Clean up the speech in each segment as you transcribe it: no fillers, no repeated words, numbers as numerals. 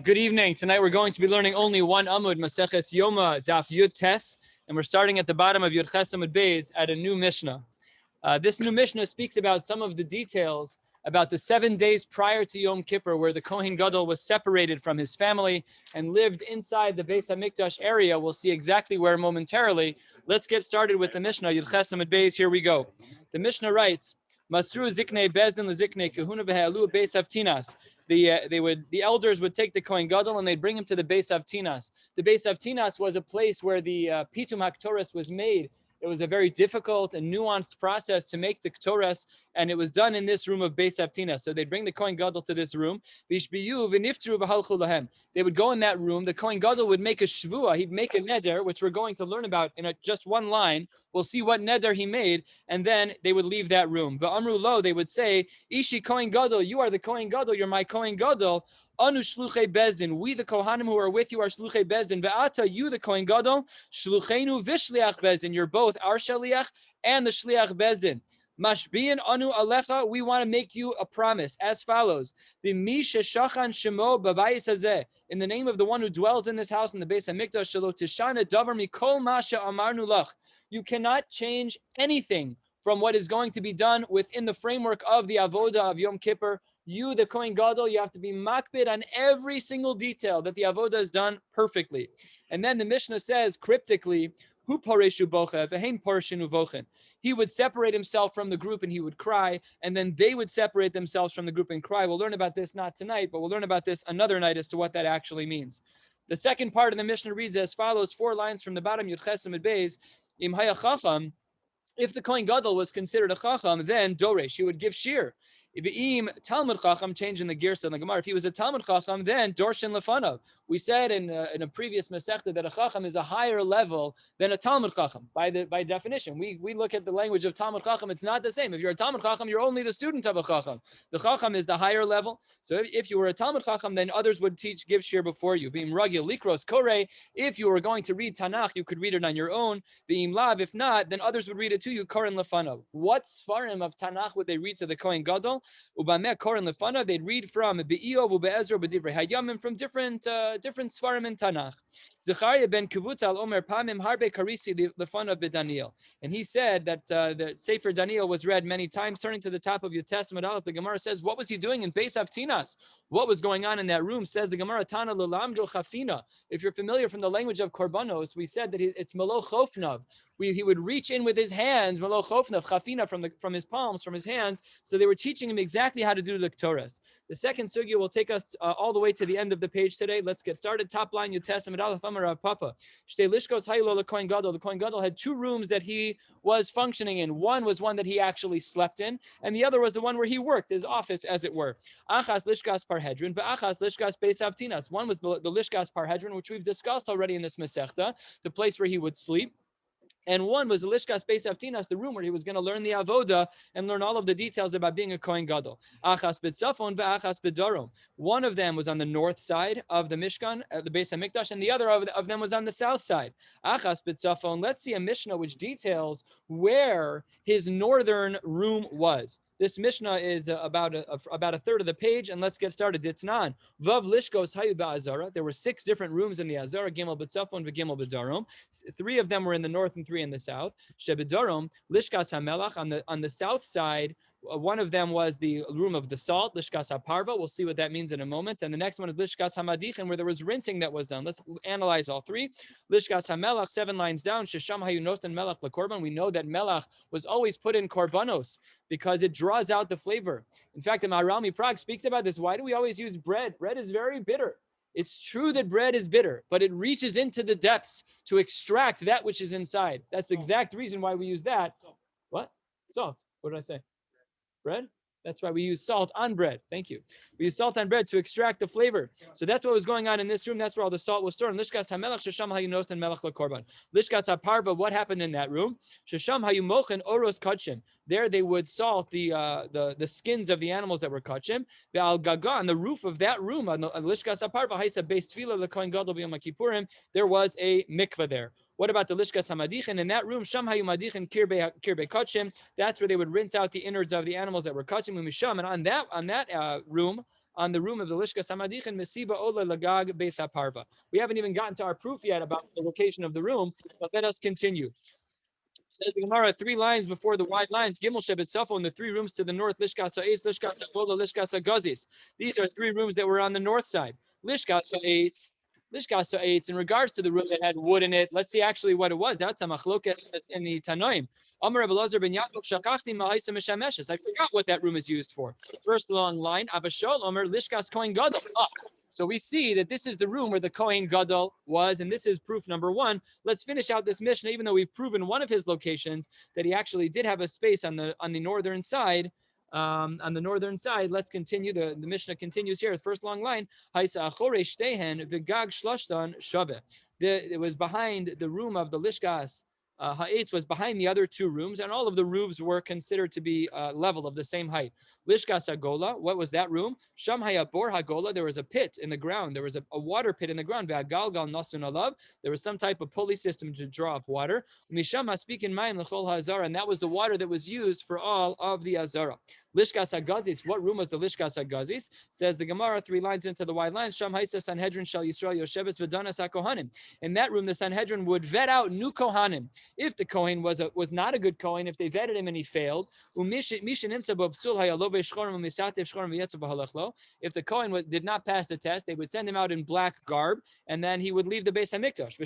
Good evening. Tonight we're going to be learning only one Amud, Maseches Yoma, Daf Yud Tes, and we're starting at the bottom of Yud Ches Amud Beis at a new Mishnah. This new Mishnah speaks about some of the details about the 7 days prior to Yom Kippur, where the Kohen Gadol was separated from his family and lived inside the Beis HaMikdash area. We'll see exactly where momentarily. Let's get started with the Mishnah. Yud Ches Amud Beis, here we go. The Mishnah writes, Masru ziknei bezdin leziknei kahuna behalu beis havtinas. The elders would take the Kohen Gadol and they'd bring him to the Beis Havtinas. The Beis Havtinas was a place where the Pitum HaKtoras was made. It was a very difficult and nuanced process to make the Ktoras, and it was done in this room of Beis Havtinas. So they'd bring the Kohen Gadol to this room. They would go in that room. The Kohen Gadol would make a shvua. He'd make a neder, which we're going to learn about in just one line. We'll see what neder he made, and then they would leave that room. V'amru lo, they would say, Ishi Kohen Gadol, you are the Kohen Gadol, you're my Kohen Gadol. Anu shluchei bezdin. We the Kohanim who are with you are shluchei bezdin. Ve'ata, you the Kohen Gadol, shlucheinu v'shliach bezdin. You're both our shaliach and the shliach bezdin. Mashbiyan anu alecha. We want to make you a promise as follows: B'mi sheshachan shemo b'bayis hazeh. In the name of the one who dwells in this house in the Beis HaMikdash, shelo tishana davar mikol ma she'amarnu lach. You cannot change anything from what is going to be done within the framework of the avoda of Yom Kippur. You, the Kohen Gadol, you have to be makbid on every single detail that the avoda is done perfectly. And then the Mishnah says cryptically, Hu poreshu bocha v'hein poreshinu vochen. He would separate himself from the group and he would cry, and then they would separate themselves from the group and cry. We'll learn about this not tonight, but we'll learn about this another night as to what that actually means. The second part of the Mishnah reads as follows, 4 lines from the bottom, Yud Ches Amud Beis, Im haya chacham. If the Kohen Gadol was considered a chacham, then doresh, he would give shiur. If Talmud Chacham, changing the Girsa in the Gemara, if he was a Talmud Chacham, then Dorshin Lefanav. We said in a previous Masechta that a Chacham is a higher level than a Talmud Chacham by definition. We look at the language of Talmud Chacham, it's not the same. If you're a Talmud Chacham, you're only the student of a Chacham. The Chacham is the higher level. So if you were a Talmud Chacham, then others would give shiur before you. V'im Ragil Likros Kore, if you were going to read Tanakh, you could read it on your own. V'im Lav, if not, then others would read it to you, Koren Lefanav. What Sfarim of Tanakh would they read to the Kohen Gadol? They'd read from Be'iyov, Ube'ezra, B'divrei Hayamim, from different Sfarim in Tanakh. Zechariah ben Kavutal Omer Pamim Harbe Karisi Lefanav B'Daniel. And he said that the Sefer Daniel was read many times. Turning to the top of your Testament, the Gemara says, what was he doing in Beis Havtinas? What was going on in that room? Says the Gemara, Tana L'lamdo Chafina. If you're familiar from the language of Korbanos, we said that it's Melo Chofnav. He would reach in with his hands, Melo Chofnav, Chafina, from his palms, from his hands. So they were teaching him exactly how to do the Ktoras. The second sugya will take us all the way to the end of the page today. Let's get started. Top line, Yud Testament, Aleph Amar Rav Papa. Shtei lishkos haylo leKohen Gadol. The Kohen Gadol had 2 rooms that he was functioning in. One was one that he actually slept in, and the other was the one where he worked, his office, as it were. Achas lishkas parhedron, ve'achas lishkas beis havtinas. One was the lishkas parhedron, which we've discussed already in this Masechta, the place where he would sleep. And one was the Lishkas Beis Havtinas, the room where he was going to learn the avoda and learn all of the details about being a Kohen Gadol. Achas b'tzafon ve'achas b'darom. One of them was on the north side of the Mishkan, the Beis HaMikdash, and the other of them was on the south side. Achas b'tzafon. Let's see a Mishnah which details where his northern room was. This Mishnah is about a third of the page, and let's get started. Ditnan vav lishkos hayu ba'azara. There were 6 different rooms in the Azara. Gimel b'tzafon v'gimel b'darom. 3 of them were in the north and 3 in the south. Shebedarom lishkas hamelach on the south side. One of them was the room of the salt, Lishkas HaParva. We'll see what that means in a moment. And the next one is Lishkas HaMadichin, where there was rinsing that was done. Let's analyze all 3. Lishkas HaMelach, 7 lines down. Shesham Hayu Nosten Melach LaKorban. We know that Melach was always put in Korbanos because it draws out the flavor. In fact, the Maharalmi Prague speaks about this. Why do we always use bread? Bread is very bitter. It's true that bread is bitter, but it reaches into the depths to extract that which is inside. That's the exact reason why we use that. What? Salt. What did I say? Bread? That's why we use salt on bread. Thank you. We use salt on bread to extract the flavor. So that's what was going on in this room. That's where all the salt was stored. And Lishkas HaMelach Shesham Hayu Nosten Melach LaKorban. Lishkas HaParva, what happened in that room? Shesham Hayu Mochen Oros Kachim. There they would salt the skins of the animals that were kachim. Ve'al Gaga, on the roof of that room, on the Lishkas HaParva, Haisa Beis Tefillah LeKohen Gadol B'Yom HaKippurim, there was a mikveh there. What about the Lishkas HaMadichin? In that room, Sham Hayu Madichin Kirbe Kachim. That's where they would rinse out the innards of the animals that were kachim. And on that room, on the room of the Lishkas Hamadichin, Mesiba Ola Lagag Beis HaParva. We haven't even gotten to our proof yet about the location of the room, but let us continue. Says the Gemara, 3 lines before the wide lines, Gimel Shebet Safo, in the 3 rooms to the north, Lishkas Ha'etz, Lishkas Ha'Gola, Lishkas Ha'Gazis. These are 3 rooms that were on the north side. Lishkas Ha'etz, Lishkas Ha'etz, in regards to the room that had wood in it, let's see actually what it was. That's a machloket in the Tanoim. Amar Rabbi Elazar ben Yaakov, Shakachti Ma'aisa Meshameshes. I forgot what that room is used for. First long line, Abba Shol, Omer, Lishkas Kohen Gadol. So we see that this is the room where the Kohen Gadol was, and this is proof number 1. Let's finish out this Mishnah, even though we've proven one of his locations, that he actually did have a space on the northern side. On the northern side, let's continue. The Mishnah continues here. The first long line, it was behind the room of the Lishkas. Ha'etz was behind the other 2 rooms, and all of the roofs were considered to be level of the same height. Lishkas Hagola, what was that room? Sham Hayabor Hagola, there was a pit in the ground. There was a water pit in the ground. Ve'agalgal Nasun Alav, there was some type of pulley system to draw up water. Misham Haspikin Mayim L'chol Ha'azara, and that was the water that was used for all of the Azara. Lishkas Hagazis, what room was the Lishkas Hagazis? Says the Gemara 3 lines into the wide lines. Sham Haisa Sanhedrin Shal Yisrael Yosheves V'danas HaKohanim. In that room, the Sanhedrin would vet out new Kohanim. If the Kohen was not a good Kohen, if they vetted him and he failed, if the Kohen did not pass the test, they would send him out in black garb, and then he would leave the Beis Hamikdash.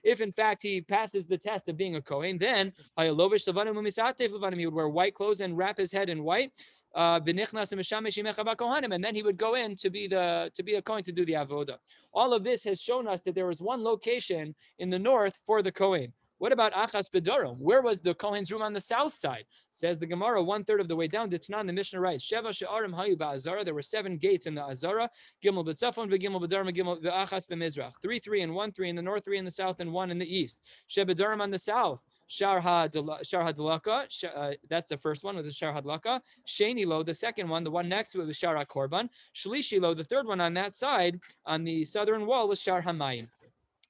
If in fact he passes the test of being a Kohen, then he would wear white clothes and wrap his head in white. And then he would go in to be a Kohen to do the avoda. All of this has shown us that there was one location in the north for the Kohen. What about Achas Bedarom? Where was the Kohen's room on the south side? Says the Gemara, 1/3 of the way down. Ditnan, the Mishnah writes, Sheva she'arim hayu ba'azara. There were 7 gates in the Azara. Gimel b'tzafon, v'gimel b'darom, v'gimel v'achas b'mizrach. 3 and 1, 3 in the north, 3 in the south, and 1 in the east. Shebedarom on the south. Shar HaDlaka, that's the first one with the Shar HaDlaka. Sheni Lo, the second one, the one next to it was Shar HaKorban. Shlishi Lo, the third one on that side, on the southern wall, was Shar HaMayim.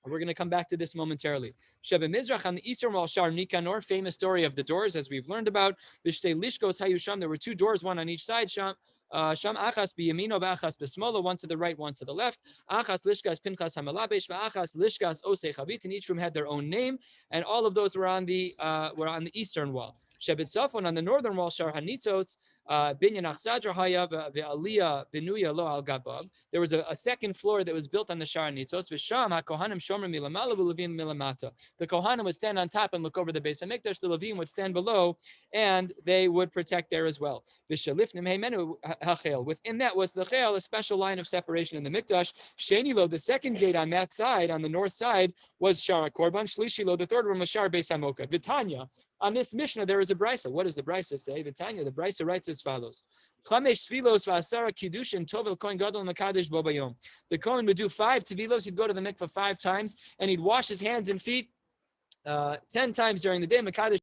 We're going to come back to this momentarily. Shebe Mizrach, on the eastern wall, Shar Nikanor, famous story of the doors, as we've learned about. Vishtei Lishkos Hayusham, there were 2 doors, one on each side. Sham Achas b'yamino v'achas b'smolo, one to the right, one to the left. Achas Lishkas Pinchas Hamalabesh v'achas Lishkas Osei Chavit, and each room had their own name, and all of those were on the eastern wall. Shebet Safon, on the northern wall, Shar Hanitzotz, Binyan Achsadra Haya ve'aliyah benuya lo al gabav. There was a second floor that was built on the Shar Hanitzotz. V'sham haKohanim shomer milamala v'levim milamata. The Kohanim would stand on top and look over the Beis Hamikdash. The Levim would stand below, and they would protect there as well. V'shalifnim heimenu hachel. Within that was the chel, a special line of separation in the Mikdash. Sheni lo, the second gate on that side, on the north side, was Shar HaKorban. Shlishi lo, the third one was Shar Beis HaMokad. V'tanya. On this Mishnah, there is a brisa. What does the brisa say? The Tanya, the brisa writes as follows: The Kohen would do 5 tevilos. He'd go to the mikvah 5 times, and he'd wash his hands and feet 10 times during the day. Mekadesh.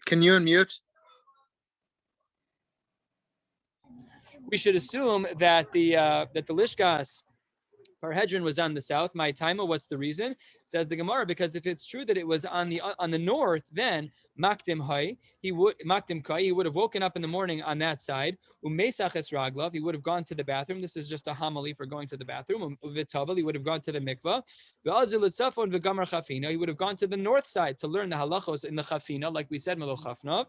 Can you unmute? We should assume that the Lishkas Parhedron was on the south. My timer, what's the reason? Says the Gemara, because if it's true that it was on the north, then Makdim Hai, he would Makdim Kai, he would have woken up in the morning on that side. Umesaches Raglav, he would have gone to the bathroom. This is just a homily for going to the bathroom. Uvitavel, he would have gone to the mikvah. Ve'azil Tzafon ve'gamar Chafina, he would have gone to the north side to learn the halachos in the Chafina, like we said, Melo Chafnav.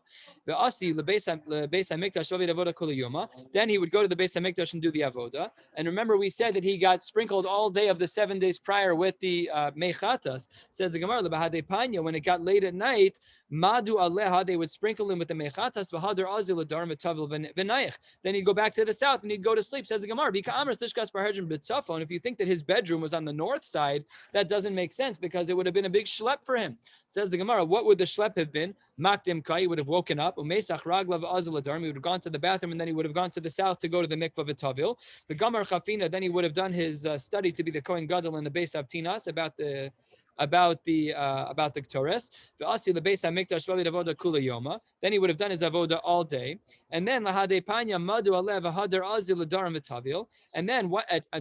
Ve'asi lebeis hamikdash lovid avoda kol Yoma. Then he would go to the Beis Hamikdash and do the avoda. And remember, we said that he got sprinkled all day of the 7 days prior with the mechatas. Says the Gemara, lebahade panya, when it got late at night, madu aleha, they would sprinkle him with the mechatas. V'hader azil adar metavil v'nayich. Then he'd go back to the south and he'd go to sleep. Says the Gemara, bika amras tishkas parhedrim b'tzafon. If you think that his bedroom was on the north side, that doesn't make sense because it would have been a big schlep for him. Says the Gemara, what would the schlep have been? Makdim kai, he would have woken up. Umesach raglav azil adar, he would have gone to the bathroom and then he would have gone to the south to go to the mikvah v'tavil. The gamar chafina, then he would have done his study to be the Kohen Gadol in the Beis Avtinas about the Ketores. V'asi lebeis hamikdash lovid avoda kula Yoma. Then he would have done his avoda all day, and then lahade panya madu alev hadar azil adarim v'tavil. And then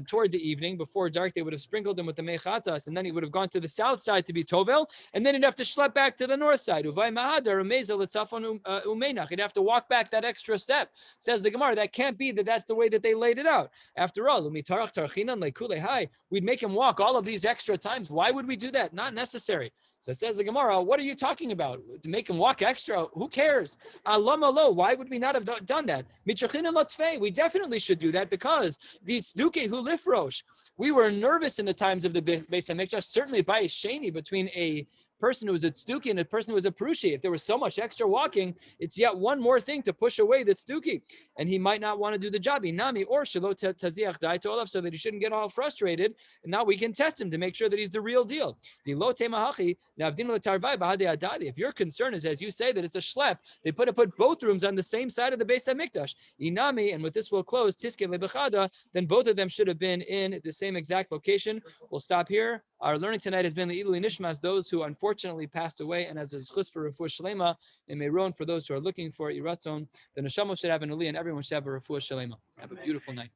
toward the evening, before dark, they would have sprinkled him with the mechatas, and then he would have gone to the south side to be tovel, and then he'd have to schlep back to the north side. Uvay mahadar umezel etzafon umeinach. He'd have to walk back that extra step. Says the Gemara, that can't be that. That's the way that they laid it out. After all, umitarach tarchinan lekule hai. We'd make him walk all of these extra times. Why would we do that? Not necessary. So it says the Gemara, what are you talking about? To make him walk extra? Who cares? Alam alo, why would we not have done that? We definitely should do that because the tzduke hu lifrosh. We were nervous in the times of the Beis Hamikdash, certainly by a sheni between a person who was a tzduki and a person who was a prushi. If there was so much extra walking, it's yet one more thing to push away the tzduki, and he might not want to do the job. Inami or shelo taziach daitolav, so that he shouldn't get all frustrated. And now we can test him to make sure that he's the real deal. If your concern is, as you say, that it's a schlep, they put both rooms on the same side of the Beis Hamikdash. Inami, and with this we'll close. Tiske lebechada, then both of them should have been in the same exact location. We'll stop here. Our learning tonight has been the Ilui Nishmas, those who unfortunately passed away, and as a chus for refuah shlema, and meron for those who are looking for iratzon. The neshama should have an Eli, and everyone should have a refuah shlema. Have a beautiful night.